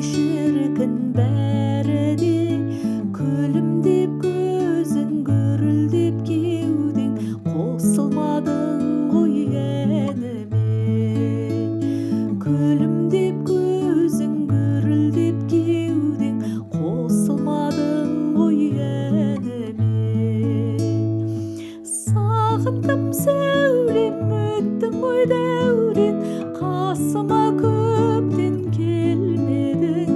шіркін бәрі де, күлімдеп көзің, гүрілдеп кеудің, қосылмадың ғой әніме. Күлімдеп көзің, гүрілдеп кеудің, қосылмадың ғой әніме. Сағындым сәулем, өттің ғой дәурен, қасыма көптен келмедің.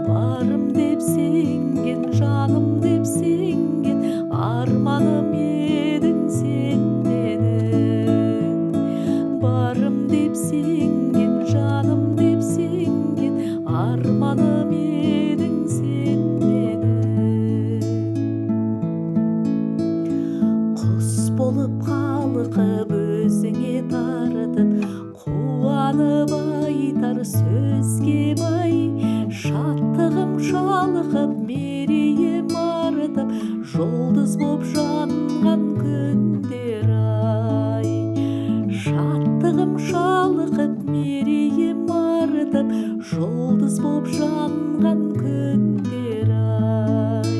Барым деп сенген, жаным деп сенген, арманым едің сен менің. Барым деп сенген, жаным деп сенген, арманым едің сен менің. Құс болып қалқып өзіңе тартып, қуанып айтар сөзге бай, шаттығым шалқып, мерейім артып, жұлдыз боп жанған күндер ай. Шаттығым шалқып, мерейім артып, жұлдыз боп жанған күндер ай.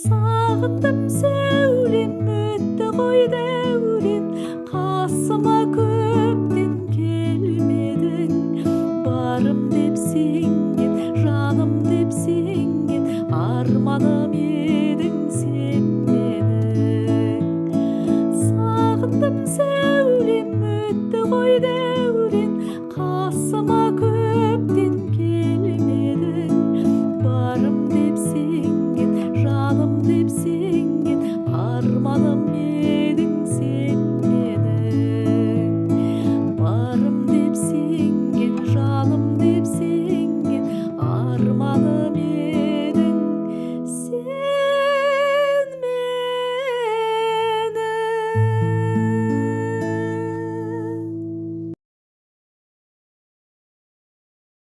Сағындым сәулем, өтті ғой